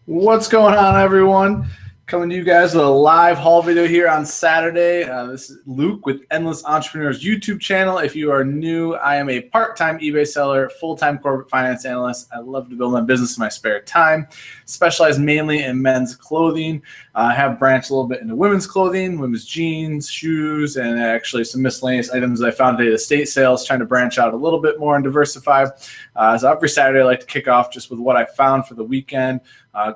What's going on, everyone? Coming to you guys with a live haul video here on Saturday. This is Luke with Endless Entrepreneurs YouTube channel. If you are new, I am a part-time eBay seller, full-time corporate finance analyst. I love to build my business in my spare time. Specialize mainly in men's clothing. I have branched a little bit into women's clothing, women's jeans, shoes, and actually some miscellaneous items I found today at estate sales, trying to branch out a little bit more and diversify. So every Saturday I like to kick off just with what I found for the weekend.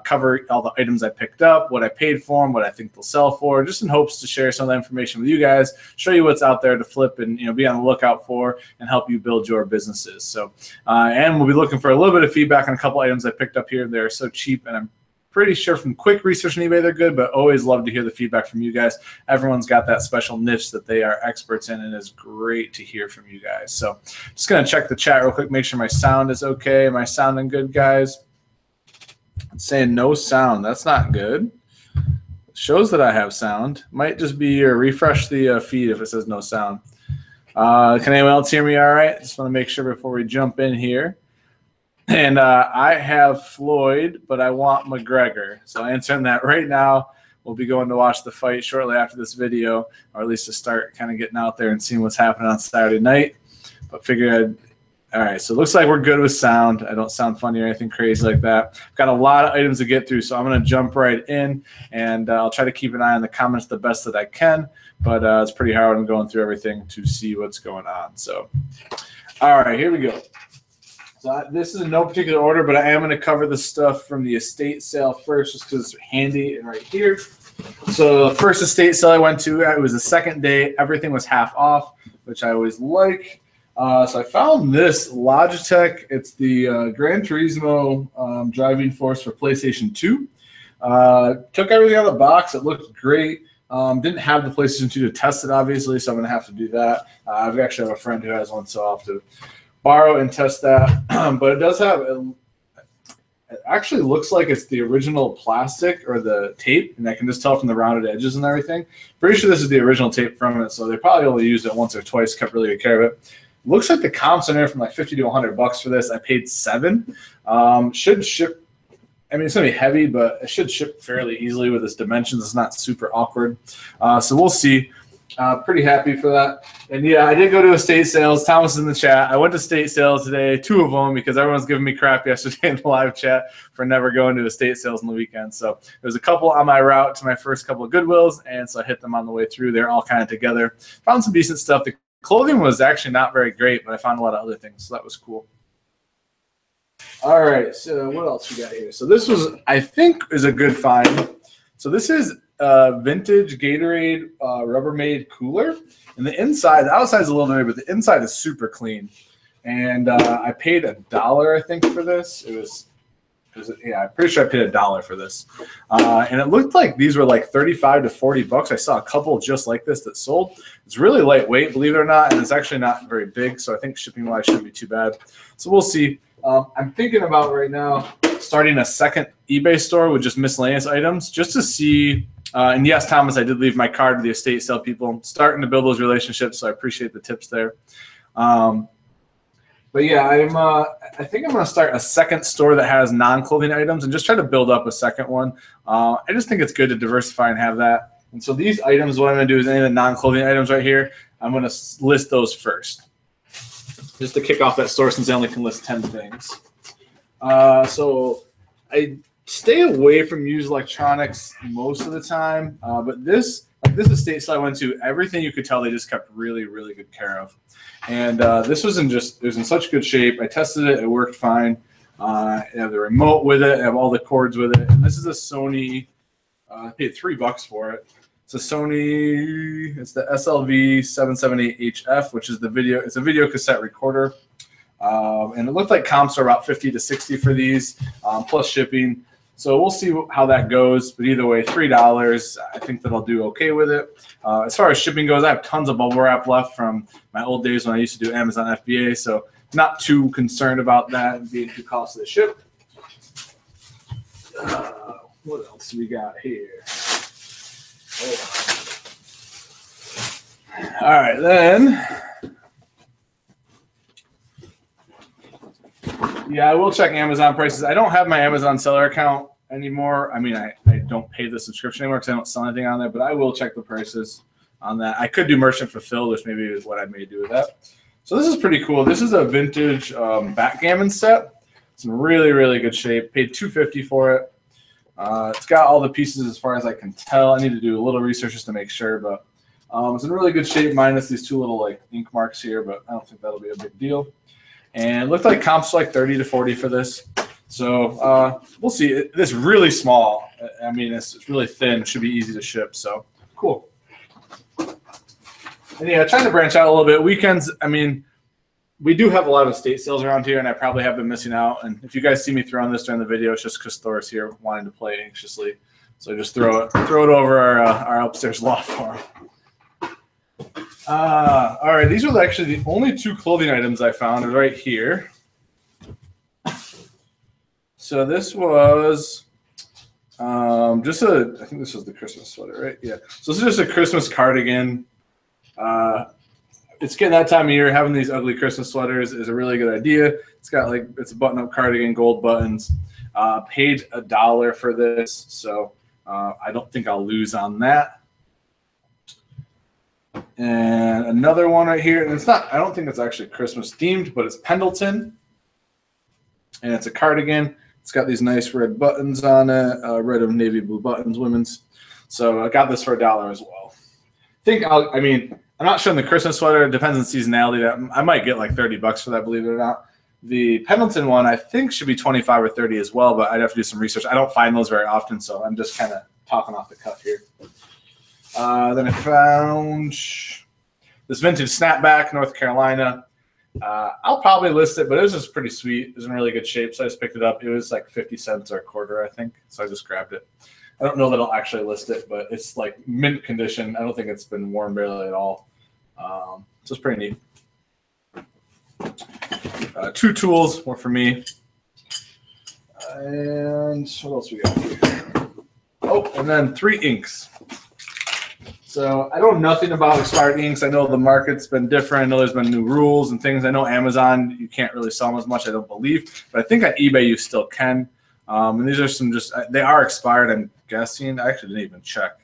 Cover all the items I picked up, what I paid for them, what I think they'll sell for, just in hopes to share some of the information with you guys, show you what's out there to flip and be on the lookout for and help you build your businesses. So, and we'll be looking for a little bit of feedback on a couple items I picked up here. They're so cheap, and I'm pretty sure from quick research on eBay they're good, but always love to hear the feedback from you guys. Everyone's got that special niche that they are experts in, and it's great to hear from you guys. So just going to check the chat real quick, make sure my sound is okay. Am I sounding good, guys? It's saying no sound. That's not good. It shows that I have sound. Might just be refresh the feed if it says no sound. Can anyone else hear me all right? Just want to make sure before we jump in here. And I have Floyd, but I want McGregor. So answering that right now. We'll be going to watch the fight shortly after this video, or at least to start kind of getting out there and seeing what's happening on Saturday night. But figured all right, so it looks like we're good with sound. I don't sound funny or anything crazy like that. I've got a lot of items to get through, so I'm going to jump right in, and I'll try to keep an eye on the comments the best that I can, but it's pretty hard. I'm going through everything to see what's going on. So, all right, here we go. So this is in no particular order, but I am going to cover the stuff from the estate sale first just because it's handy and right here. So the first estate sale I went to, it was the second day. Everything was half off, which I always like. So I found this Logitech. It's the Gran Turismo driving force for PlayStation 2. Took everything out of the box. It looked great. Didn't have the PlayStation 2 to test it, obviously, so I'm going to have to do that. I've actually have a friend who has one, so I'll have to borrow and test that. But it does have it actually looks like it's the original plastic or the tape, and I can just tell from the rounded edges and everything. Pretty sure this is the original tape from it, so they probably only used it once or twice, kept really good care of it. Looks like the comps are there from like 50 to 100 bucks for this. I paid $7. Should ship. I mean, it's gonna be heavy, but it should ship fairly easily with its dimensions. It's not super awkward. So we'll see. Pretty happy for that. And yeah, I did go to estate sales. Thomas is in the chat. I went to estate sales today, 2 of them, because everyone's giving me crap yesterday in the live chat for never going to estate sales on the weekend. So there's a couple on my route to my first couple of Goodwills, and so I hit them on the way through. They're all kind of together. Found some decent stuff. The clothing was actually not very great, but I found a lot of other things, so that was cool. All right, so what else we got here? So this was, I think, is a good find. So this is vintage Gatorade Rubbermaid cooler, and the inside, the outside is a little dirty, but the inside is super clean. And I paid $1, I think, for this. Yeah, I'm pretty sure I paid $1 for this. And it looked like these were like 35 to 40 bucks. I saw a couple just like this that sold. It's really lightweight, believe it or not, and it's actually not very big, so I think shipping-wise shouldn't be too bad. So we'll see. I'm thinking about right now starting a second eBay store with just miscellaneous items just to see. And yes, Thomas, I did leave my card to the estate sale people. Starting to build those relationships, so I appreciate the tips there. But yeah, I think I'm going to start a second store that has non-clothing items and just try to build up a second one. I just think it's good to diversify and have that. And so these items, what I'm going to do is any of the non-clothing items right here, I'm going to list those first, just to kick off that store since I only can list 10 things. So I stay away from used electronics most of the time, but this estate sale I went to, everything you could tell they just kept really, really good care of. And this was it was in such good shape. I tested it, it worked fine. I have the remote with it, I have all the cords with it. And this is a Sony, I paid $3 for it. It's a Sony, it's the SLV778HF, which is it's a video cassette recorder. And it looked like comps are about 50 to 60 for these, plus shipping. So we'll see how that goes. But either way, $3, I think that I'll do okay with it. As far as shipping goes, I have tons of bubble wrap left from my old days when I used to do Amazon FBA. So not too concerned about that being too costly to ship. What else do we got here? All right, then. Yeah, I will check Amazon prices. I don't have my Amazon seller account anymore. I mean, I don't pay the subscription anymore because I don't sell anything on there, but I will check the prices on that. I could do merchant fulfilled, which maybe is what I may do with that. So this is pretty cool. This is a vintage backgammon set. It's in really, really good shape. Paid $250 for it. It's got all the pieces as far as I can tell. I need to do a little research just to make sure, but it's in really good shape minus these two little like ink marks here, but I don't think that'll be a big deal. And it looked like comps like 30 to 40 for this. So we'll see. This is really small. I mean, it's really thin. It should be easy to ship. So cool. And yeah, trying to branch out a little bit. Weekends, I mean, we do have a lot of estate sales around here, and I probably have been missing out. And if you guys see me throwing this during the video, it's just because Thor's here wanting to play anxiously. So just throw it over our upstairs loft for him. All right, these were actually the only two clothing items I found right here. So this was just I think this was the Christmas sweater, right? Yeah. So this is just a Christmas cardigan. It's getting that time of year. Having these ugly Christmas sweaters is a really good idea. It's got like, it's a button-up cardigan, gold buttons. Paid $1 for this, so I don't think I'll lose on that. And another one right here, and it's not, I don't think it's actually Christmas themed, but it's Pendleton. And it's a cardigan. It's got these nice red buttons on it, red and navy blue buttons, women's. So I got this for $1 as well. I mean, I'm not showing the Christmas sweater. It depends on seasonality. I might get like $30 for that, believe it or not. The Pendleton one, I think, should be 25 or 30 as well, but I'd have to do some research. I don't find those very often, so I'm just kind of talking off the cuff here. Then I found this vintage snapback, North Carolina. I'll probably list it, but it was just pretty sweet. It was in really good shape, so I just picked it up. It was like 50 cents or a quarter, I think, so I just grabbed it. I don't know that I'll actually list it, but it's like mint condition. I don't think it's been worn barely at all. So it's pretty neat. Two tools, one for me. And what else we got here? Oh, and then 3 inks. So I know nothing about expired inks. I know the market's been different. I know there's been new rules and things. I know Amazon, you can't really sell them as much, I don't believe. But I think on eBay you still can. And these are some they are expired, I'm guessing. I actually didn't even check.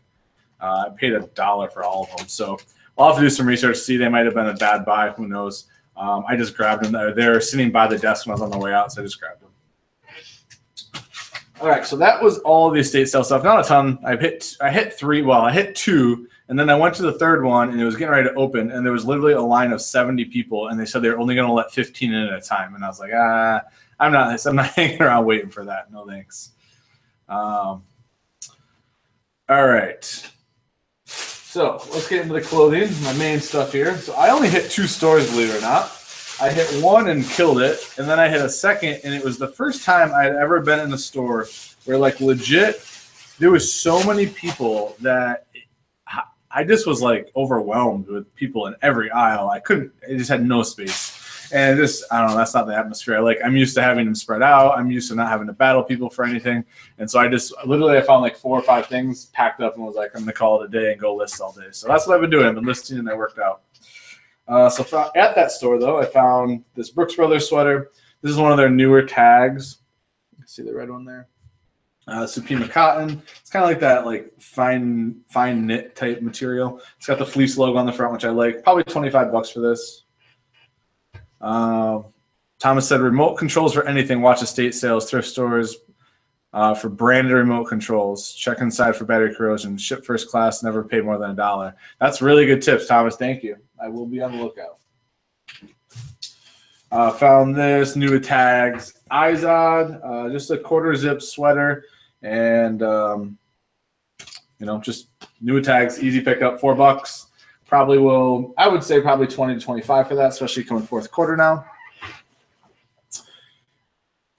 I paid $1 for all of them. So I'll have to do some research, see. They might have been a bad buy. Who knows? I just grabbed them. They're sitting by the desk when I was on the way out, so I just grabbed them. All right, so that was all the estate sale stuff. Not a ton. I hit 3. Well, I hit 2, and then I went to the third one, and it was getting ready to open, and there was literally a line of 70 people, and they said they were only going to let 15 in at a time. And I was like, I'm not hanging around waiting for that. No thanks. All right. So let's get into the clothing, my main stuff here. So I only hit 2 stores, believe it or not. I hit one and killed it, and then I hit a second, and it was the first time I had ever been in a store where, like, legit, there was so many people that I just was, like, overwhelmed with people in every aisle. I just had no space. And I don't know, that's not the atmosphere I like. I'm used to having them spread out. I'm used to not having to battle people for anything. And so I found like 4 or 5 things, packed up, and was like, I'm going to call it a day and go list all day. So that's what I've been doing. I've been listing, and I worked out. So at that store, though, I found this Brooks Brothers sweater. This is one of their newer tags. You can see the red one there. Supima cotton. It's kind of like that, like fine knit type material. It's got the fleece logo on the front, which I like. Probably $25 for this. Thomas said remote controls for anything. Watch estate sales, thrift stores for branded remote controls. Check inside for battery corrosion. Ship first class. Never pay more than $1. That's really good tips, Thomas. Thank you. I will be on the lookout. Found this new tags Izod, just a quarter zip sweater, and just new tags, easy pickup, $4. I would say probably 20 to 25 for that, especially coming fourth quarter now.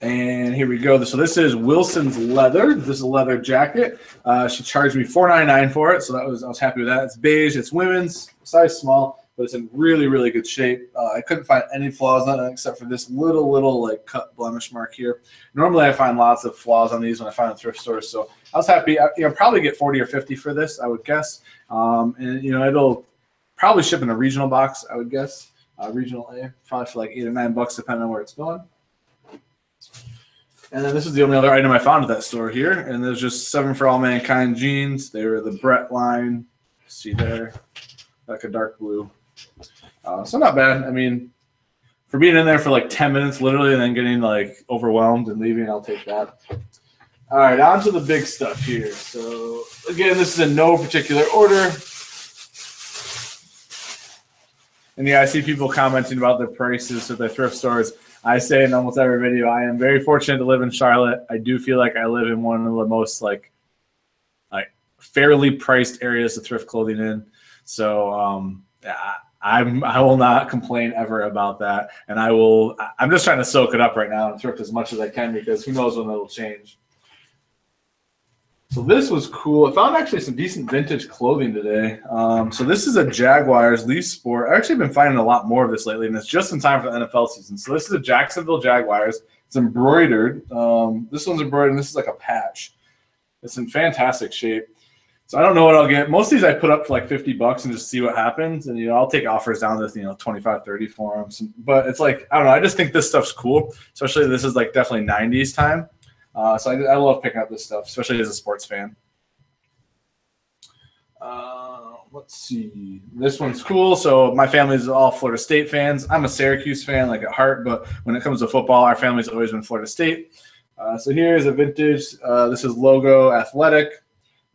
And here we go. So this is Wilson's leather. This is a leather jacket. She charged me $4.99 for it, so I was happy with that. It's beige. It's women's, size small, but it's in really, really good shape. I couldn't find any flaws on it except for this little like cut blemish mark here. Normally I find lots of flaws on these when I find in thrift stores, so I was happy. Probably get 40 or 50 for this, I would guess. And it'll probably ship in a regional box, I would guess. Regional A, probably for like $8 or $9, depending on where it's going. And then this is the only other item I found at that store here. And there's just 7 for All Mankind jeans. They were the Brett line. See there, like a dark blue. So not bad. I mean, for being in there for like 10 minutes literally and then getting like overwhelmed and leaving, I'll take that. All right, on to the big stuff here. So again, this is in no particular order. And yeah, I see people commenting about their prices at their thrift stores. I say in almost every video, I am very fortunate to live in Charlotte. I do feel like I live in one of the most like fairly priced areas to thrift clothing in. So I will not complain ever about that. And I'm just trying to soak it up right now and thrift as much as I can because who knows when it'll change. So this was cool. I found actually some decent vintage clothing today. So this is a Jaguars Leaf Sport. I've actually been finding a lot more of this lately, and it's just in time for the NFL season. So this is a Jacksonville Jaguars. It's embroidered. This one's embroidered, and this is like a patch. It's in fantastic shape. So I don't know what I'll get. Most of these I put up for like $50 and just see what happens. And, I'll take offers down to, 25, 30 for them. But it's like, I don't know. I just think this stuff's cool, especially this is like definitely 90s time. So I love picking up this stuff, especially as a sports fan. Let's see. This one's cool. So my family's all Florida State fans. I'm a Syracuse fan, like at heart. But when it comes to football, our family's always been Florida State. So here's a vintage. This is Logo Athletic.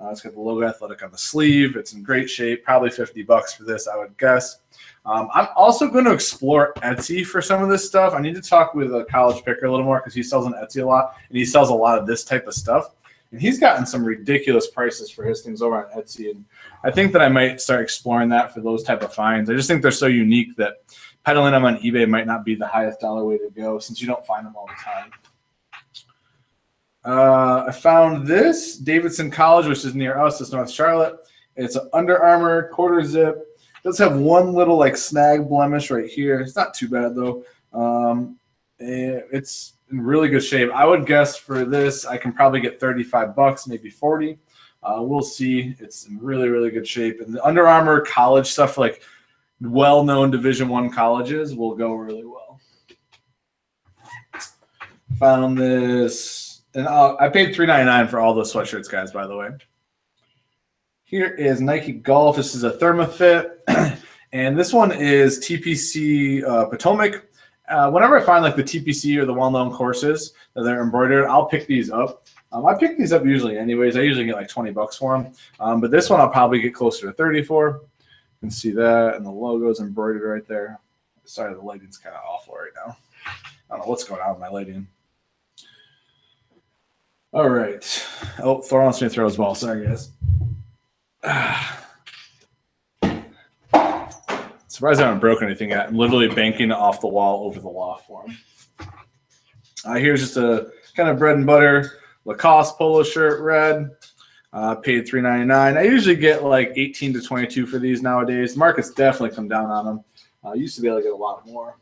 It's got the Logo Athletic on the sleeve. It's in great shape. Probably $50 for this, I would guess. I'm also going to explore Etsy for some of this stuff. I need to talk with a college picker a little more because he sells on Etsy a lot, and he sells a lot of this type of stuff. And he's gotten some ridiculous prices for his things over on Etsy. And I think that I might start exploring that for those type of finds. I just think they're so unique that peddling them on eBay might not be the highest dollar way to go since you don't find them all the time. I found this Davidson College, which is near us. It's North Charlotte. It's an Under Armour quarter zip. It does have one little like snag blemish right here. It's not too bad though. It's in really good shape. I would guess for this I can probably get $35, maybe 40. We'll see. It's in really, really good shape. And the Under Armour college stuff, like well-known Division I colleges, will go really well. Found this. And I paid $3.99 for all those sweatshirts, guys, by the way. Here is Nike Golf. This is a Thermafit. And this one is TPC Potomac. Whenever I find like the TPC or the well-known courses that they're embroidered, I'll pick these up. I pick these up usually anyways. I usually get like $20 for them. But this one I'll probably get closer to 30 for. You can see that. And the logo's embroidered right there. Sorry, the lighting's kind of awful right now. I don't know what's going on with my lighting. All right. Oh, Thor wants me to throw his ball. Sorry, guys. Surprised I haven't broken anything yet. I'm literally banking off the wall over the loft for him. Here's just a kind of bread and butter Lacoste polo shirt, red. Paid $3.99. I usually get like 18 to 22 for these nowadays. The market's definitely come down on them. I used to be able to get a lot more.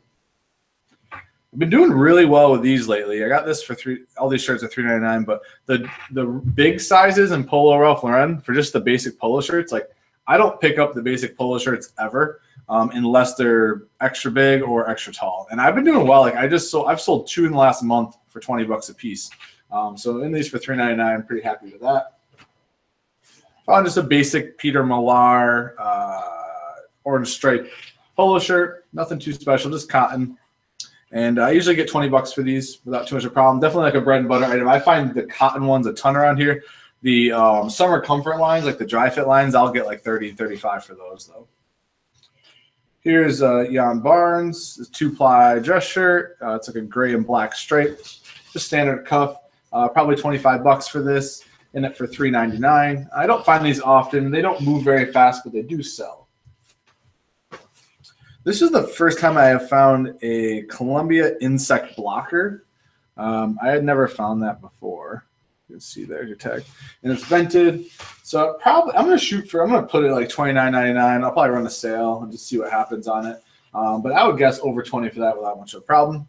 I've been doing really well with these lately. I got this for all these shirts are $3.99, but the big sizes in Polo Ralph Lauren for just the basic polo shirts, like I don't pick up the basic polo shirts ever unless they're extra big or extra tall. And I've been doing well. Like I've sold 2 in the last month for $20 a piece. So in these for $3.99, I'm pretty happy with that. Found just a basic Peter Millar orange stripe polo shirt. Nothing too special, just cotton. And I usually get $20 for these without too much of a problem. Definitely like a bread and butter item. I find the cotton ones a ton around here. The summer comfort lines, like the dry fit lines, I'll get like 30, 35 for those though. Here's Jan Barnes, this 2-ply dress shirt. It's like a gray and black stripe, just standard cuff. Probably $25 for this, in it for $3.99. I don't find these often. They don't move very fast, but they do sell. This is the first time I have found a Columbia insect blocker. I had never found that before. You can see there's your tag. And it's vented. So probably I'm going to put it like $29.99. I'll probably run a sale and just see what happens on it. But I would guess over 20 for that without much of a problem.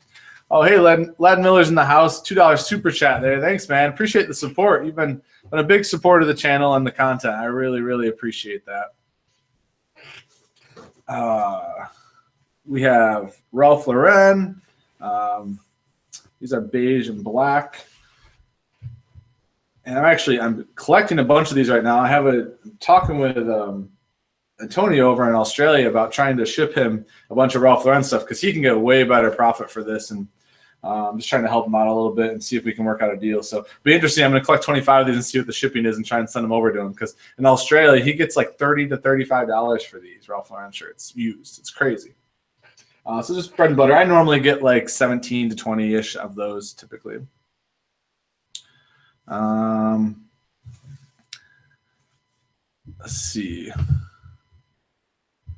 Oh, hey, Lad Miller's in the house. $2 super chat there. Thanks, man. Appreciate the support. You've been a big supporter of the channel and the content. I really, really appreciate that. We have Ralph Lauren. These are beige and black. And I'm collecting a bunch of these right now. I'm talking with Antonio over in Australia about trying to ship him a bunch of Ralph Lauren stuff because he can get a way better profit for this. And I'm just trying to help him out a little bit and see if we can work out a deal. So it'll be interesting. I'm going to collect 25 of these and see what the shipping is and try and send them over to him because in Australia, he gets like $30 to $35 for these Ralph Lauren shirts used. It's crazy. So just bread and butter. I normally get like 17 to 20-ish of those typically. Let's see.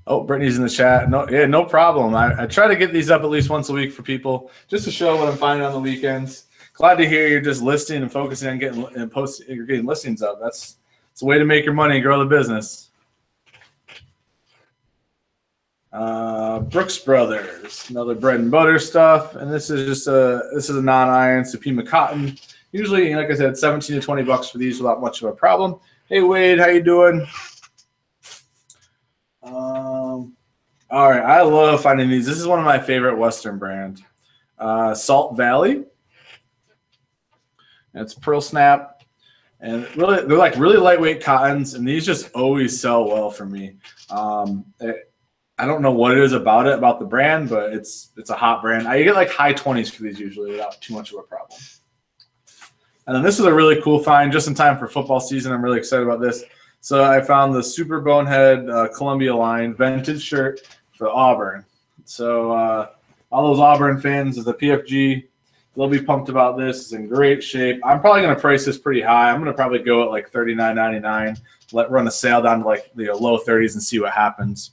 Oh, Brittany's in the chat. No problem. I try to get these up at least once a week for people just to show what I'm finding on the weekends. Glad to hear you're just listing and focusing on getting listings up. It's a way to make your money and grow the business. Brooks Brothers, another bread and butter stuff, and this is a non-iron Supima cotton. Usually, like I said, 17 to 20 bucks for these without much of a problem. Hey Wade, how you doing? All right, I love finding these. This is one of my favorite Western brand, Salt Valley. And it's Pearl Snap, and they're like really lightweight cottons, and these just always sell well for me. I don't know what it is about the brand, but it's a hot brand. I get like high 20s for these usually without too much of a problem. And then this is a really cool find just in time for football season. I'm really excited about this. So I found the Super Bonehead Columbia line vintage shirt for Auburn. So all those Auburn fans of the PFG, they'll be pumped about this. It's in great shape. I'm probably going to price this pretty high. I'm going to probably go at like $39.99. Run a sale down to like the low 30s and see what happens.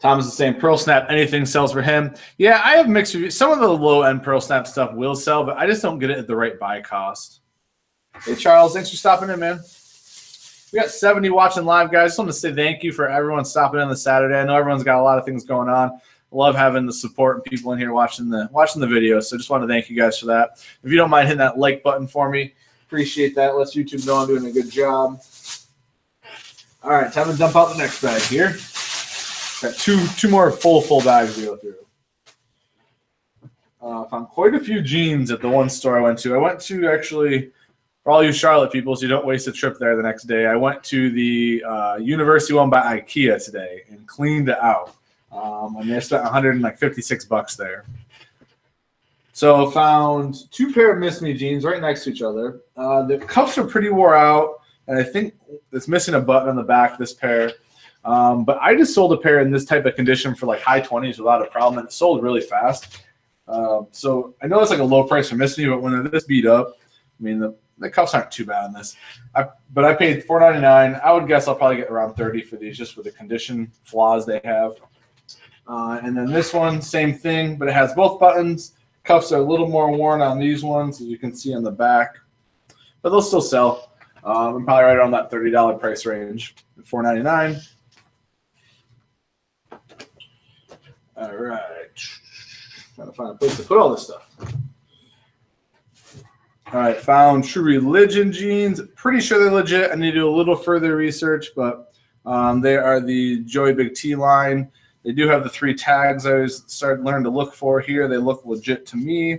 Thomas is saying Pearl Snap, anything sells for him. Yeah, I have mixed reviews. Some of the low-end Pearl Snap stuff will sell, but I just don't get it at the right buy cost. Hey, Charles, thanks for stopping in, man. We got 70 watching live, guys. Just want to say thank you for everyone stopping in this Saturday. I know everyone's got a lot of things going on. I love having the support and people in here watching the video, so just want to thank you guys for that. If you don't mind hitting that like button for me, appreciate that. Lets YouTube know I'm doing a good job. All right, time to dump out the next bag here. Got two more full bags to go through. Found quite a few jeans at the one store I went to. I went to actually, for all you Charlotte people, so you don't waste a trip there the next day, I went to the University one by IKEA today and cleaned it out. And they spent $156 there. So found two pair of Miss Me jeans right next to each other. The cuffs are pretty wore out, and I think it's missing a button on the back, this pair. But I just sold a pair in this type of condition for like high 20s without a problem, and it sold really fast. So I know it's like a low price for Miss Me, but when they're this beat up, I mean, the cuffs aren't too bad on this. But I paid $4.99. I would guess I'll probably get around $30 for these just with the condition flaws they have. And then this one, same thing, but it has both buttons. Cuffs are a little more worn on these ones, as you can see on the back. But they'll still sell. I'm probably right around that $30 price range, $4.99. All right. Trying to find a place to put all this stuff. All right, found True Religion jeans. Pretty sure they're legit. I need to do a little further research, but they are the Joey Big T line. They do have the 3 tags I started learning to look for here. They look legit to me.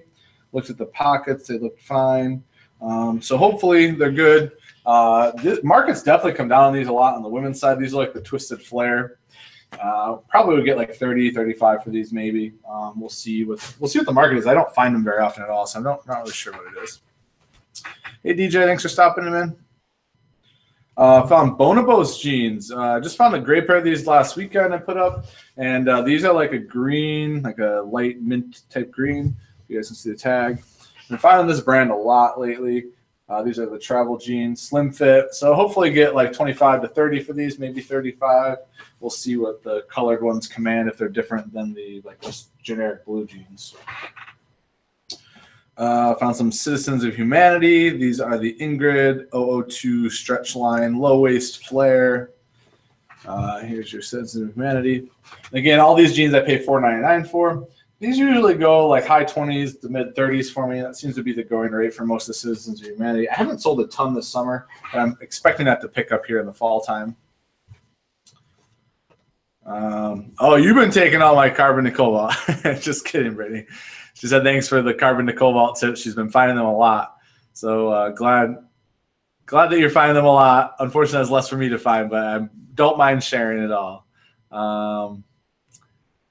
Looked at the pockets. They look fine. So hopefully they're good. This market's definitely come down on these a lot on the women's side. These are like the Twisted Flare. Probably would get like 30, 35 for these maybe. We'll see what the market is. I don't find them very often at all, so I'm not really sure what it is. Hey DJ, thanks for stopping in, man. Found Bonobos jeans. Just found a great pair of these last weekend I put up, and these are like a green, like a light mint type green. You guys can see the tag. I've been finding this brand a lot lately. These are the travel jeans, slim fit. So hopefully get like 25 to 30 for these, maybe 35. We'll see what the colored ones command if they're different than the like just generic blue jeans. Found some Citizens of Humanity. These are the Ingrid 002 stretch line, low waist flare. Here's your Citizens of Humanity. Again, all these jeans I pay $4.99 for. These usually go like high 20s to mid 30s for me. That seems to be the going rate for most of the Citizens of Humanity. I haven't sold a ton this summer, but I'm expecting that to pick up here in the fall time. Oh, you've been taking all my carbon to cobalt. Just kidding, Brittany. She said thanks for the carbon to cobalt tips. She's been finding them a lot. So glad that you're finding them a lot. Unfortunately, there's less for me to find, but I don't mind sharing it all.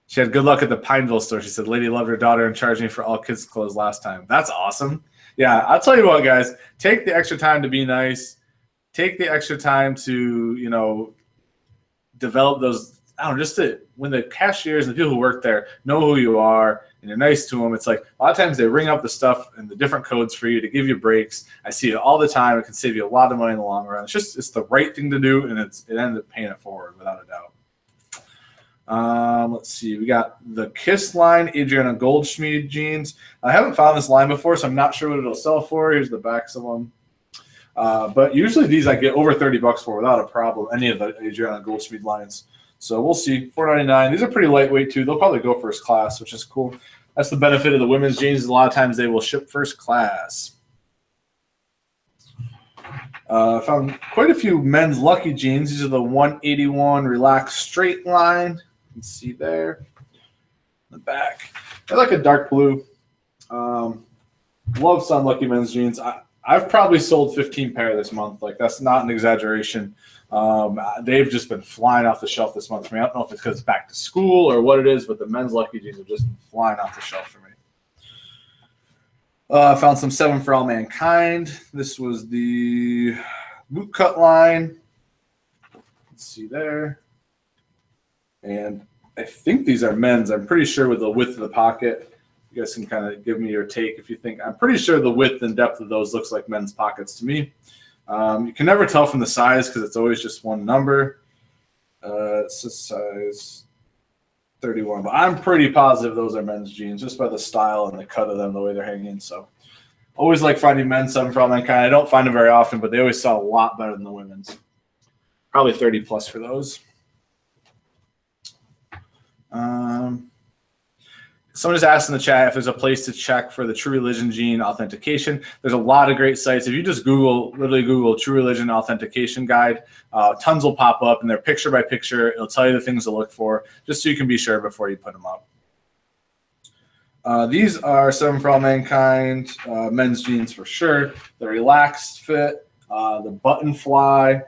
She had good luck at the Pineville store. She said, "Lady loved her daughter and charged me for all kids' clothes last time." That's awesome. Yeah, I'll tell you what, guys. Take the extra time to be nice. Take the extra time to, develop those. I don't know, just when the cashiers and the people who work there know who you are and you're nice to them, it's like a lot of times they ring up the stuff and the different codes for you to give you breaks. I see it all the time. It can save you a lot of money in the long run. It's the right thing to do, and it ended up paying it forward without a doubt. Let's see. We got the Kiss line, Adriana Goldschmied jeans. I haven't found this line before, so I'm not sure what it'll sell for. Here's the backs of them. But usually these I get over $30 for without a problem, any of the Adriana Goldschmied lines. So we'll see. $4.99. These are pretty lightweight too. They'll probably go first class, which is cool. That's the benefit of the women's jeans. A lot of times they will ship first class. I found quite a few men's Lucky jeans. These are the 181 Relaxed Straight line. You can see there. In the back. They're like a dark blue. Love some Lucky men's jeans. I've probably sold 15 pair this month. Like, that's not an exaggeration. They've just been flying off the shelf this month for me. I don't know if it's because it's back to school or what it is, but the men's Lucky jeans have just been flying off the shelf for me. I found some 7 for All Mankind. This was the boot cut line. Let's see there. And I think these are men's. I'm pretty sure with the width of the pocket. You guys can kind of give me your take if you think. I'm pretty sure the width and depth of those looks like men's pockets to me. You can never tell from the size because it's always just one number. It's a size 31, but I'm pretty positive those are men's jeans just by the style and the cut of them, the way they're hanging. So always like finding men's 7 for All Mankind. I don't find them very often, but they always sell a lot better than the women's. Probably 30 plus for those. Someone just asked in the chat if there's a place to check for the True Religion jean authentication. There's a lot of great sites. If you just literally Google True Religion authentication guide, tons will pop up, and they're picture by picture. It'll tell you the things to look for, just so you can be sure before you put them up. These are 7 for All Mankind men's jeans for sure. The relaxed fit, the button fly,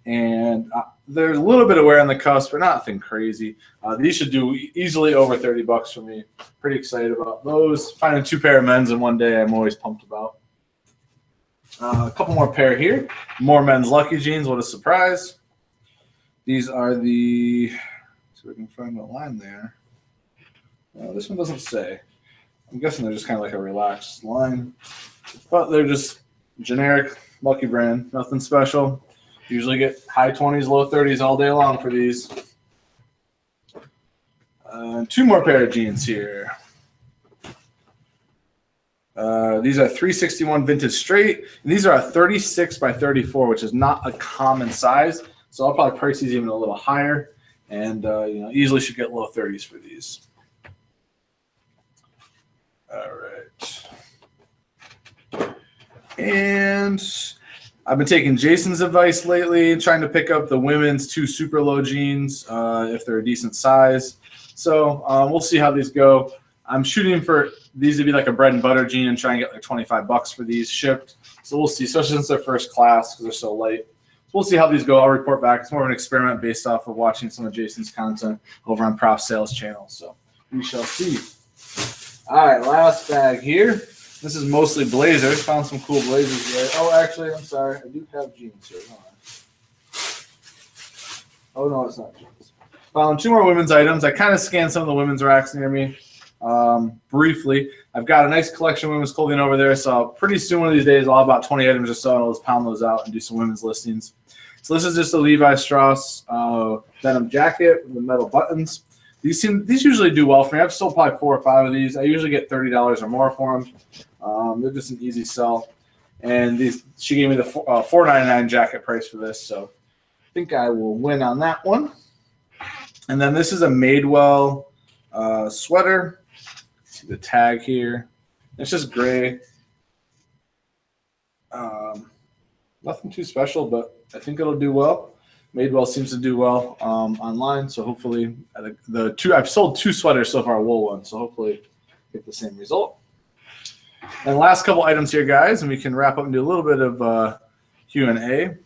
and there's a little bit of wear on the cuffs, but nothing crazy. These should do easily over $30 for me. Pretty excited about those. Finding 2 pair of men's in one day, I'm always pumped about. A couple more pair here. More men's Lucky jeans. What a surprise. These are the, see if we can find the line there. This one doesn't say. I'm guessing they're just kind of like a relaxed line. But they're just generic Lucky brand. Nothing special. Usually get high 20s, low 30s all day long for these. 2 more pair of jeans here. These are 361 Vintage Straight. And these are a 36 by 34, which is not a common size. So I'll probably price these even a little higher. And easily should get low 30s for these. All right. And I've been taking Jason's advice lately, trying to pick up the women's 2 super low jeans if they're a decent size. So we'll see how these go. I'm shooting for these to be like a bread and butter jean and try and get like $25 for these shipped. So we'll see, especially since they're first class because they're so light. So we'll see how these go. I'll report back. It's more of an experiment based off of watching some of Jason's content over on Prof Sales channel. So we shall see. All right, last bag here. This is mostly blazers. Found some cool blazers there. Oh, actually, I'm sorry. I do have jeans here. Hold on. Oh, no, it's not jeans. Found 2 more women's items. I kind of scanned some of the women's racks near me briefly. I've got a nice collection of women's clothing over there, so pretty soon one of these days I'll have about 20 items or so, and I'll just pound those out and do some women's listings. So this is just a Levi Strauss denim jacket with the metal buttons. These usually do well for me. I've sold probably 4 or 5 of these. I usually get $30 or more for them. They're just an easy sell. And she gave me the $4.99 jacket price for this, so I think I will win on that one. And then this is a Madewell sweater. See the tag here. It's just gray. Nothing too special, but I think it'll do well. Madewell seems to do well online, so hopefully I've sold 2 sweaters so far, wool ones, so hopefully get the same result. And last couple items here, guys, and we can wrap up and do a little bit of Q&A. And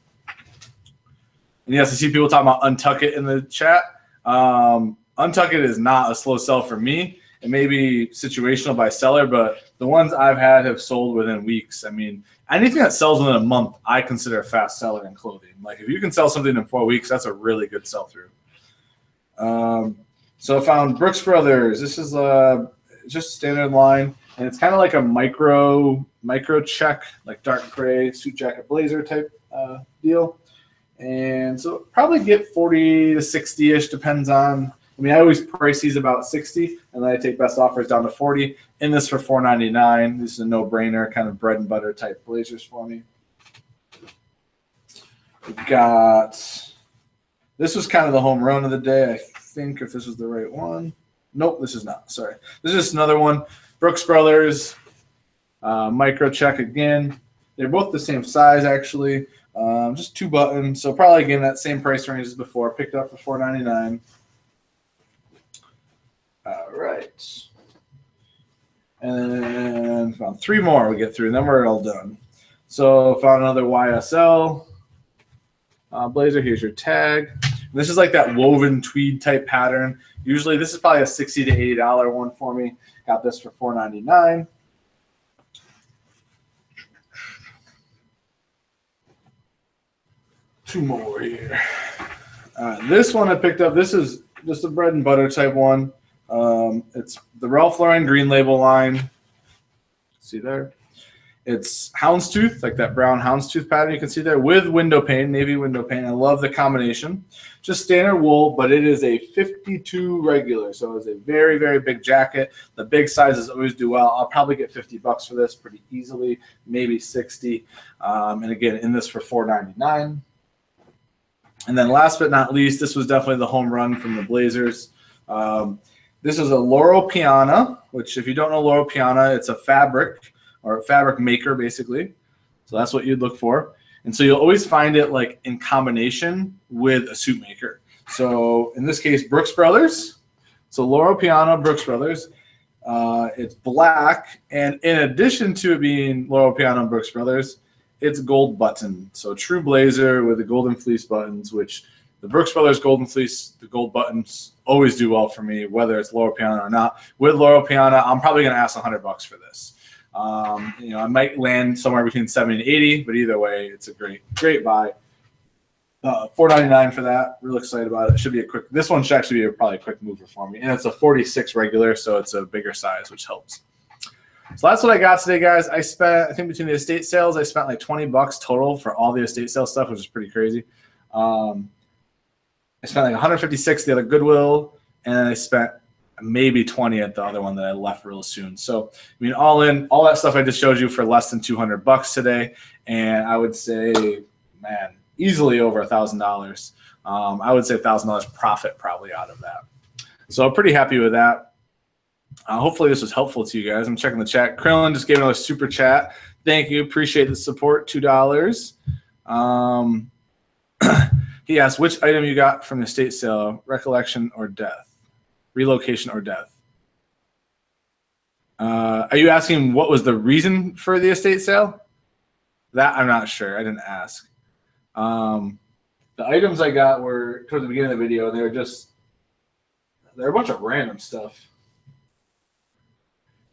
yes, I see people talking about Untuck It in the chat. Untuck It is not a slow sell for me. It may be situational by seller, but the ones I've had have sold within weeks. I mean, anything that sells within a month, I consider a fast seller in clothing. Like if you can sell something in 4 weeks, that's a really good sell through. So I found Brooks Brothers. This is just a standard line, and it's kind of like a micro check, like dark gray suit jacket blazer type deal. And so probably get 40 to 60-ish, depends on. I mean, I always price these about 60, and then I take best offers down to 40. In this for $4.99. This is a no-brainer, kind of bread and butter type blazers for me. We've got, this was kind of the home run of the day, I think, if this was the right one. Nope, this is not. Sorry. This is just another one. Brooks Brothers, micro check again. They're both the same size, actually. Just 2 buttons. So probably, again, that same price range as before. Picked up for $4.99. All right. And then found 3 more we get through, and then we're all done. So found another YSL blazer. Here's your tag. This is like that woven tweed type pattern. Usually this is probably a $60 to $80 one for me. Got this for $4.99. Two more here. This one I picked up. This is just a bread and butter type one. It's the Ralph Lauren Green Label line. See there? It's houndstooth, like that brown houndstooth pattern you can see there, with window pane, navy window pane. I love the combination. Just standard wool, but it is a 52 regular, so it's a very, very big jacket. The big sizes always do well. I'll probably get $50 for this pretty easily, maybe 60. And again, in this for $4.99. And then last but not least, this was definitely the home run from the Blazers. This is a Loro Piana, which if you don't know Loro Piana, it's a fabric or a fabric maker basically. So that's what you'd look for. And so you'll always find it like in combination with a suit maker. So in this case, Brooks Brothers. So Loro Piana, Brooks Brothers. It's black. And in addition to it being Loro Piana and Brooks Brothers, it's gold button. So true blazer with the golden fleece buttons, which the Brooks Brothers golden fleece, the gold buttons always do well for me, whether it's Loro Piana or not. With Loro Piana, I'm probably going to ask $100 for this. You know, I might land somewhere between 70 and 80, but either way, it's a great buy. $4.99 for that. Real excited about it. Should be a quick. This one should actually be probably a quick mover for me, and it's a 46 regular, so it's a bigger size, which helps. So that's what I got today, guys. I spent, I think between the estate sales, I spent like $20 total for all the estate sale stuff, which is pretty crazy. I spent like 156 the other Goodwill, and then I spent maybe 20 at the other one that I left real soon. So, I mean, all in, all that stuff I just showed you for less than $200 today, and I would say, man, easily over $1,000. I would say $1,000 profit probably out of that. So I'm pretty happy with that. Hopefully this was helpful to you guys. I'm checking the chat. Krillin just gave another super chat. Thank you. Appreciate the support. $2. He asked which item you got from the estate sale, recollection or death, relocation or death. Are you asking what was the reason for the estate sale? That I'm not sure. I didn't ask. The items I got were towards the beginning of the video, and they were a bunch of random stuff.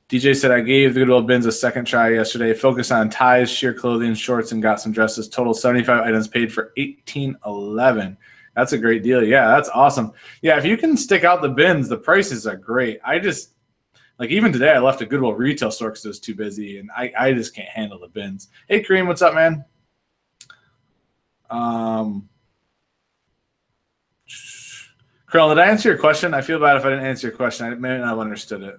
DJ said, I gave the Goodwill bins a second try yesterday. Focused on ties, sheer clothing, shorts, and got some dresses. Total 75 items, paid for $18.11. That's a great deal. Yeah, that's awesome. Yeah, if you can stick out the bins, the prices are great. I just, like even today, I left a Goodwill retail store because it was too busy, and I just can't handle the bins. Hey, Kareem, what's up, man? Carl, did I answer your question? I feel bad if I didn't answer your question. I may not have understood it.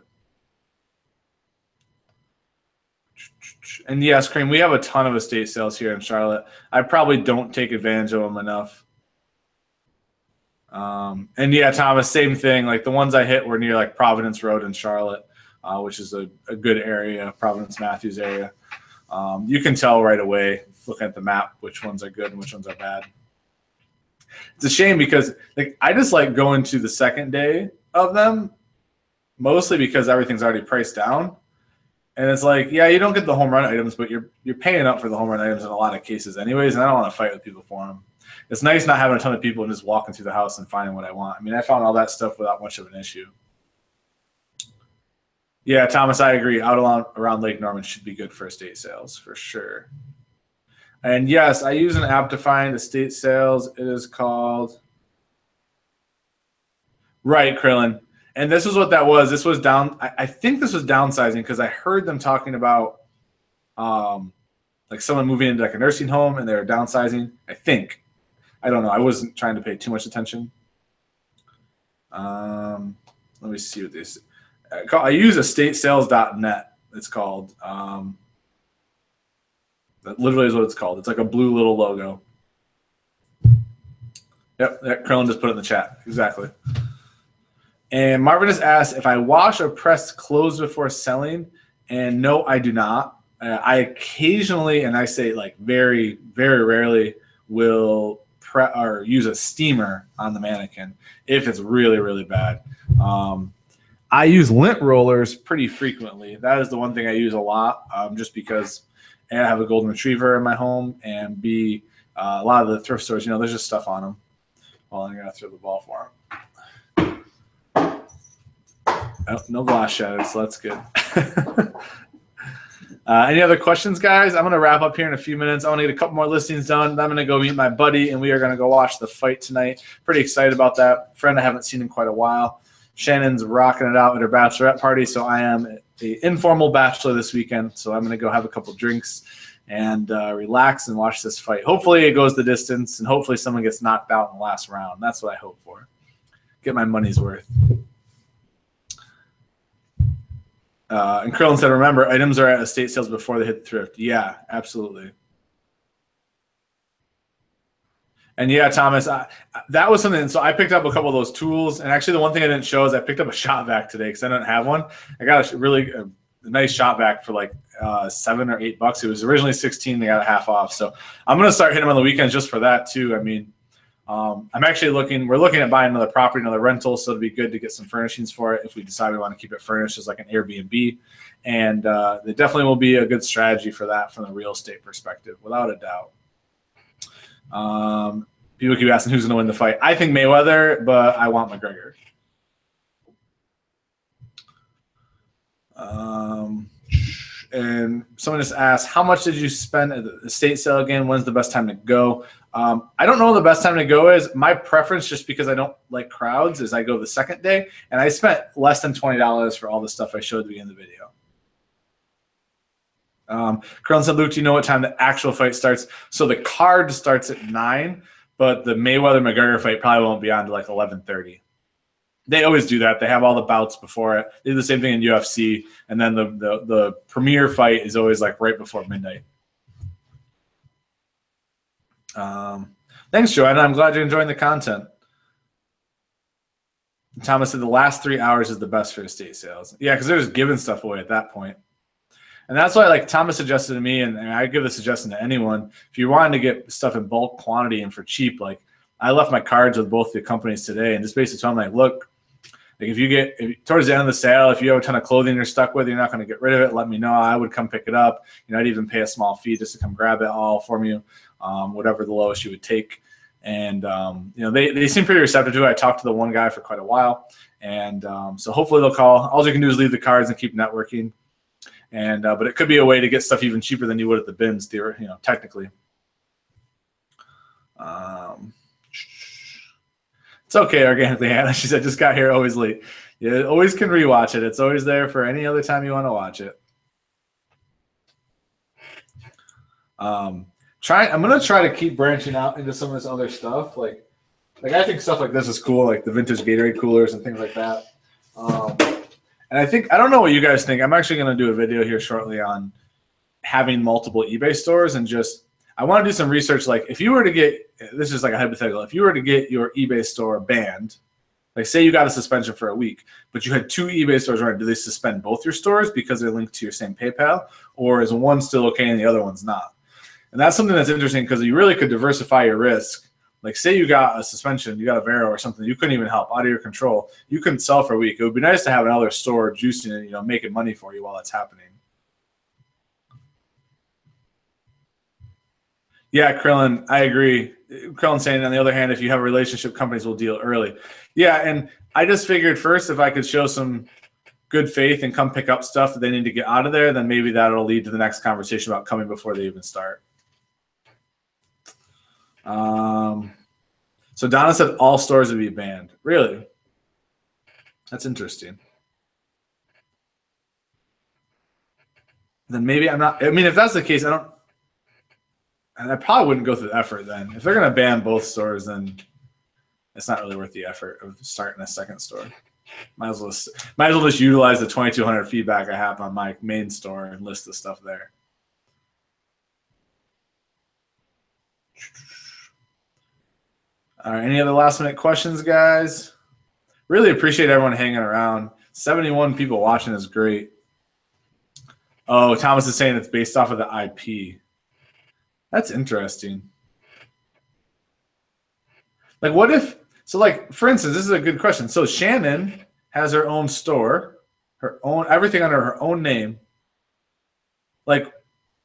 And yes, Cream, we have a ton of estate sales here in Charlotte. I probably don't take advantage of them enough. And yeah, Thomas, same thing. Like the ones I hit were near like Providence Road in Charlotte, which is a good area, Providence Matthews area. You can tell right away, looking at the map, which ones are good and which ones are bad. It's a shame because like I just like going to the second day of them, mostly because everything's already priced down. And it's like, yeah, you don't get the home run items, but you're paying up for the home run items in a lot of cases anyways, and I don't want to fight with people for them. It's nice not having a ton of people and just walking through the house and finding what I want. I mean, I found all that stuff without much of an issue. Yeah, Thomas, I agree. Out around Lake Norman should be good for estate sales for sure. And yes, I use an app to find estate sales. It is called Right, Krillin. And this is what that was. This was I think this was downsizing because I heard them talking about like someone moving into like a nursing home and they were downsizing. I think. I don't know. I wasn't trying to pay too much attention. Let me see what this. I use estatesales.net. It's called. That literally is what it's called. It's like a blue little logo. Yep, Krillin just put it in the chat. Exactly. And Marvin has asked if I wash or press clothes before selling, and no, I do not. I occasionally, and I say like very, very rarely, will or use a steamer on the mannequin if it's really, really bad. I use lint rollers pretty frequently. That is the one thing I use a lot, just because A, I have a golden retriever in my home, and B, a lot of the thrift stores, you know, there's just stuff on them. Well, I'm gonna throw the ball for him. Oh, no glass shattered, so that's good. Any other questions, guys? I'm going to wrap up here in a few minutes. I want to get a couple more listings done. Then I'm going to go meet my buddy, and we are going to go watch the fight tonight. Pretty excited about that. Friend I haven't seen in quite a while. Shannon's rocking it out at her bachelorette party, so I am the informal bachelor this weekend. So I'm going to go have a couple drinks and relax and watch this fight. Hopefully it goes the distance, and hopefully someone gets knocked out in the last round. That's what I hope for. Get my money's worth. And Krillin said, remember, items are at estate sales before they hit the thrift. Yeah, absolutely. And yeah, Thomas, that was something. So I picked up a couple of those tools. And actually, the one thing I didn't show is I picked up a shop vac today because I don't have one. I got a nice shop vac for like $7 or $8. It was originally $16. They got it half off. So I'm going to start hitting them on the weekends just for that, too. I mean, I'm actually we're looking at buying another property, another rental, so it'd be good to get some furnishings for it if we decide we want to keep it furnished as like an Airbnb. And there definitely will be a good strategy for that from the real estate perspective, without a doubt. People keep asking who's going to win the fight. I think Mayweather, but I want McGregor. And someone just asked, how much did you spend at the estate sale again? When's the best time to go? I don't know the best time to go is. My preference, just because I don't like crowds, is I go the second day. And I spent less than $20 for all the stuff I showed at the beginning of the video. Krillin said, Luke, do you know what time the actual fight starts? So the card starts at 9, but the Mayweather-McGregor fight probably won't be on to like 11:30. They always do that. They have all the bouts before it. They do the same thing in UFC. And then the premier fight is always like right before midnight. Thanks, Joanna. I'm glad you're enjoying the content. Thomas said the last 3 hours is the best for estate sales. Yeah, because they're just giving stuff away at that point. And that's why, like Thomas suggested to me, and I give the suggestion to anyone, if you're wanting to get stuff in bulk quantity and for cheap, like I left my cards with both the companies today and just basically told them, like, look, like if towards the end of the sale, if you have a ton of clothing you're stuck with, you're not going to get rid of it, let me know. I would come pick it up. You know, I'd even pay a small fee just to come grab it all from you, whatever the lowest you would take. And, you know, they seem pretty receptive to it. I talked to the one guy for quite a while. And so hopefully they'll call. All you can do is leave the cards and keep networking. And but it could be a way to get stuff even cheaper than you would at the bins, you know, technically. It's okay, organically, Hannah. She said, just got here, always late. You always can rewatch it. It's always there for any other time you want to watch it. I'm gonna try to keep branching out into some of this other stuff. Like I think stuff like this is cool, like the vintage Gatorade coolers and things like that. And I don't know what you guys think. I'm actually going to do a video here shortly on having multiple eBay stores and just I want to do some research. Like if you were to get, this is like a hypothetical, if you were to get your eBay store banned, like say you got a suspension for a week, but you had 2 eBay stores running, do they suspend both your stores because they're linked to your same PayPal, or is one still okay and the other one's not? And that's something that's interesting because you really could diversify your risk. Like say you got a suspension, you got a Vero or something, you couldn't even help, out of your control. You couldn't sell for a week. It would be nice to have another store juicing it, you know, making money for you while that's happening. Yeah, Krillin, I agree. Krillin saying, on the other hand, if you have a relationship, companies will deal early. Yeah, and I just figured first if I could show some good faith and come pick up stuff that they need to get out of there, then maybe that'll lead to the next conversation about coming before they even start. So Donna said all stores would be banned. Really? That's interesting. Then maybe I'm not. I mean, if that's the case, I probably wouldn't go through the effort then. If they're going to ban both stores, then it's not really worth the effort of starting a second store. Might as well just utilize the 2,200 feedback I have on my main store and list the stuff there. All right, any other last minute questions, guys? Really appreciate everyone hanging around. 71 people watching is great. Oh, Thomas is saying it's based off of the IP. That's interesting. Like, what if, so like, for instance, this is a good question. So Shannon has her own store, her own, everything under her own name. Like,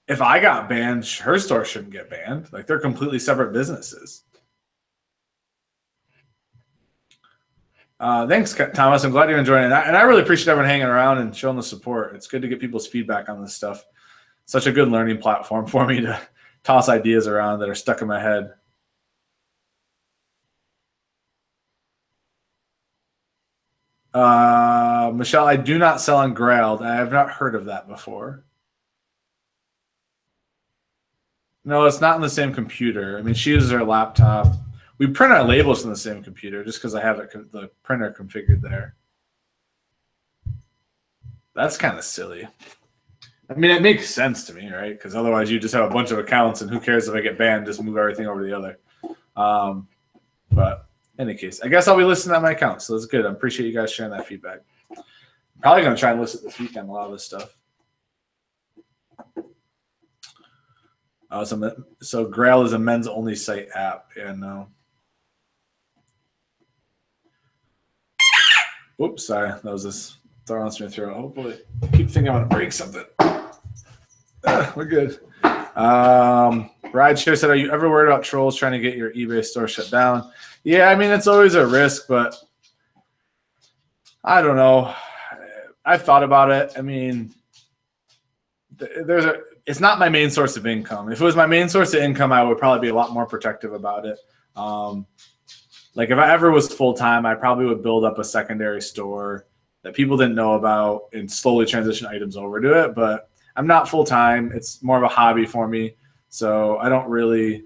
if I got banned, her store shouldn't get banned. Like, they're completely separate businesses. Thanks, Thomas. I'm glad you're enjoying it. And I really appreciate everyone hanging around and showing the support. It's good to get people's feedback on this stuff. Such a good learning platform for me to toss ideas around that are stuck in my head. Michelle, I do not sell on Grailed. I have not heard of that before. No, it's not on the same computer. I mean, she uses her laptop. We print our labels on the same computer just because I have the printer configured there. That's kind of silly. I mean, it makes sense to me, right? Because otherwise you just have a bunch of accounts and who cares if I get banned, just move everything over to the other. But in any case, I guess I'll be listening on my account, so that's good. I appreciate you guys sharing that feedback. I'm probably going to try and listen this weekend, a lot of this stuff. So Grail is a men's only site app. Yeah, no. Oops, sorry. That was this throwing me through. Hopefully, I keep thinking I'm going to break something. We're good. Rideshare said, are you ever worried about trolls trying to get your eBay store shut down? Yeah, I mean, it's always a risk, but I don't know. I've thought about it. I mean, it's not my main source of income. If it was my main source of income, I would probably be a lot more protective about it. Like if I ever was full-time, I probably would build up a secondary store that people didn't know about and slowly transition items over to it. But I'm not full-time. It's more of a hobby for me. So I don't really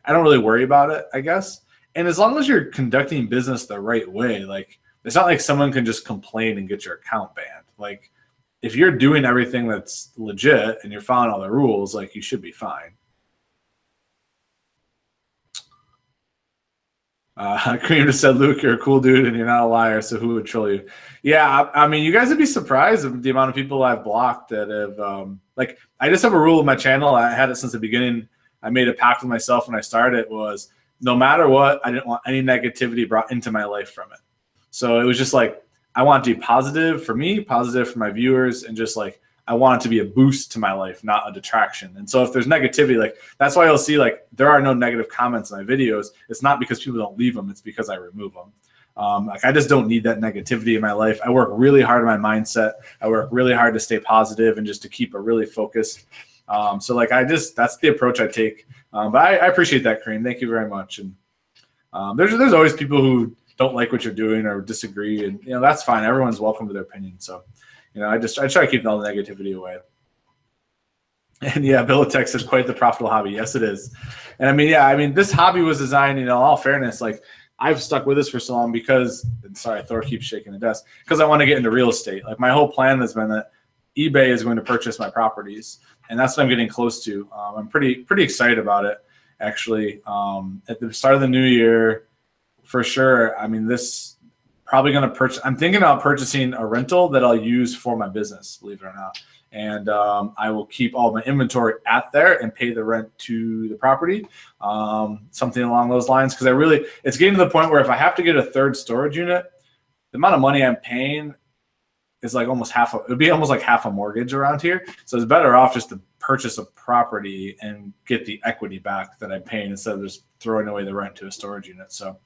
worry about it, I guess. And as long as you're conducting business the right way, like it's not like someone can just complain and get your account banned. Like if you're doing everything that's legit and you're following all the rules, like you should be fine. Cream just said, Luke, you're a cool dude and you're not a liar, so who would troll you? Yeah, I mean, you guys would be surprised at the amount of people I've blocked that have, like, I just have a rule with my channel. I had it since the beginning. I made a pact with myself when I started was no matter what, I didn't want any negativity brought into my life from it. So it was just like, I want to be positive for me, positive for my viewers, and just like, I want it to be a boost to my life, not a detraction. And so if there's negativity, like that's why you'll see like there are no negative comments in my videos. It's not because people don't leave them. It's because I remove them. Like I just don't need that negativity in my life. I work really hard on my mindset. I work really hard to stay positive and just to keep a really focused. So like that's the approach I take. But I appreciate that, Kareem. Thank you very much. And there's always people who don't like what you're doing or disagree, and you know that's fine. Everyone's welcome to their opinion. So. You know, I try to keep all the negativity away. And yeah, Bilitex is quite the profitable hobby. Yes, it is. And I mean, yeah, I mean, this hobby was designed, you know, in all fairness, like I've stuck with this for so long because, and sorry, Thor keeps shaking the desk, because I want to get into real estate. Like my whole plan has been that eBay is going to purchase my properties. And that's what I'm getting close to. I'm pretty excited about it, actually. At the start of the new year, for sure, I mean, probably going to purchase. I'm thinking about purchasing a rental that I'll use for my business, believe it or not. And I will keep all my inventory at there and pay the rent to the property, something along those lines. Because it's getting to the point where if I have to get a third storage unit, the amount of money I'm paying is like almost half. It would be almost like half a mortgage around here. So it's better off just to purchase a property and get the equity back that I'm paying instead of just throwing away the rent to a storage unit. So,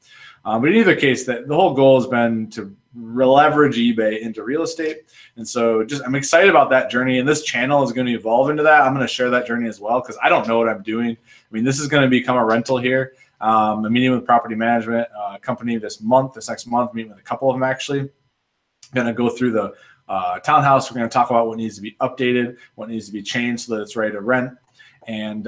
but in either case, that the whole goal has been to leverage eBay into real estate. And so I'm excited about that journey. And this channel is going to evolve into that. I'm going to share that journey as well, because I don't know what I'm doing. I mean, this is going to become a rental here. I'm meeting with a property management company this next month, meeting with a couple of them actually. Going to go through the townhouse. We're going to talk about what needs to be updated, what needs to be changed so that it's ready to rent, and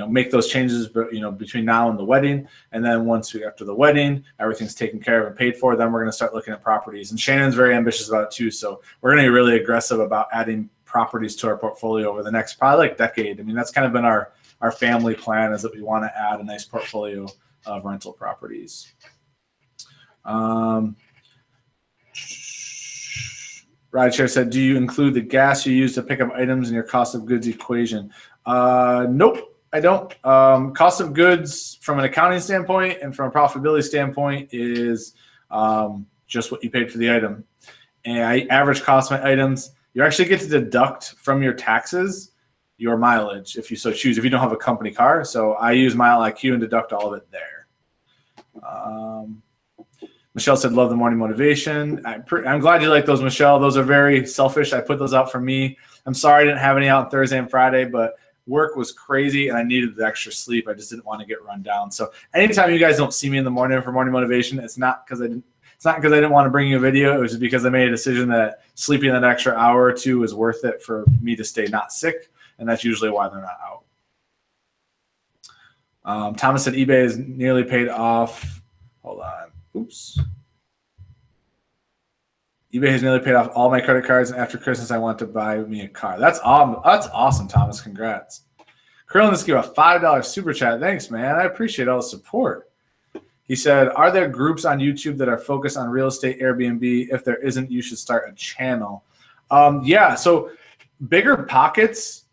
make those changes, between now and the wedding. And then after the wedding, everything's taken care of and paid for, then we're going to start looking at properties. And Shannon's very ambitious about it too. So we're going to be really aggressive about adding properties to our portfolio over the next probably decade. I mean, that's kind of been our family plan, is that we want to add a nice portfolio of rental properties. Rideshare said, do you include the gas you use to pick up items in your cost of goods equation? Nope, I don't. Cost of goods from an accounting standpoint and from a profitability standpoint is just what you paid for the item. And I average cost my items. You actually get to deduct from your taxes your mileage if you so choose, if you don't have a company car. So I use Mile IQ and deduct all of it there. Michelle said, love the morning motivation. I'm glad you like those, Michelle. Those are very selfish. I put those out for me. I'm sorry I didn't have any out on Thursday and Friday, but work was crazy and I needed the extra sleep. I just didn't want to get run down. So anytime you guys don't see me in the morning for morning motivation, it's not because I didn't want to bring you a video. It was just because I made a decision that sleeping that extra hour or two is worth it for me to stay not sick. And that's usually why they're not out. Thomas said eBay is nearly paid off. Hold on. Oops. eBay has nearly paid off all my credit cards, and after Christmas, I want to buy me a car. That's awesome, Thomas. Congrats. Krillin just gave a $5 super chat. Thanks, man. I appreciate all the support. He said, are there groups on YouTube that are focused on real estate Airbnb? If there isn't, you should start a channel. Yeah, so Bigger Pockets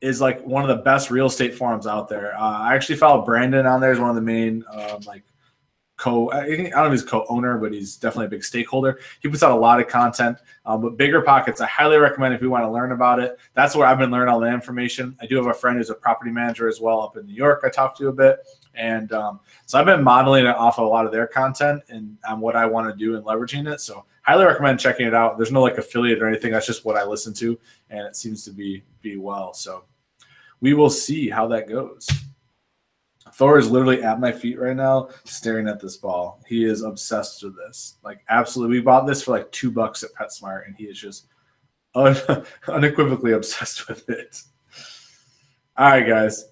is like one of the best real estate forums out there. I actually follow Brandon on there as one of the main I don't know if he's co-owner, but he's definitely a big stakeholder. He puts out a lot of content. But Bigger Pockets, I highly recommend if you want to learn about it. That's where I've been learning all the information. I do have a friend who's a property manager as well up in New York I talked to a bit. And so I've been modeling it off of a lot of their content and on what I want to do and leveraging it. So highly recommend checking it out. There's no like affiliate or anything. That's just what I listen to, and it seems to be well. So we will see how that goes. Thor is literally at my feet right now staring at this ball. He is obsessed with this. Like, absolutely. We bought this for like $2 at PetSmart, and he is just unequivocally obsessed with it. All right, guys.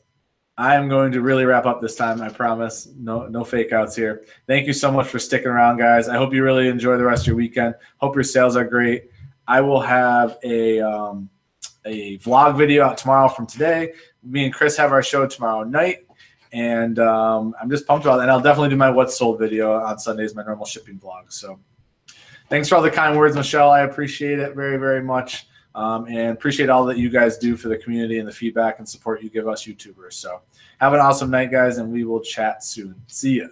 I am going to really wrap up this time, I promise. No fake outs here. Thank you so much for sticking around, guys. I hope you really enjoy the rest of your weekend. Hope your sales are great. I will have a vlog video out tomorrow from today. Me and Chris have our show tomorrow night. And I'm just pumped about it. And I'll definitely do my What's Sold video on Sundays, my normal shipping vlog. So thanks for all the kind words, Michelle. I appreciate it very, very much. And appreciate all that you guys do for the community and the feedback and support you give us YouTubers. So have an awesome night, guys, and we will chat soon. See ya.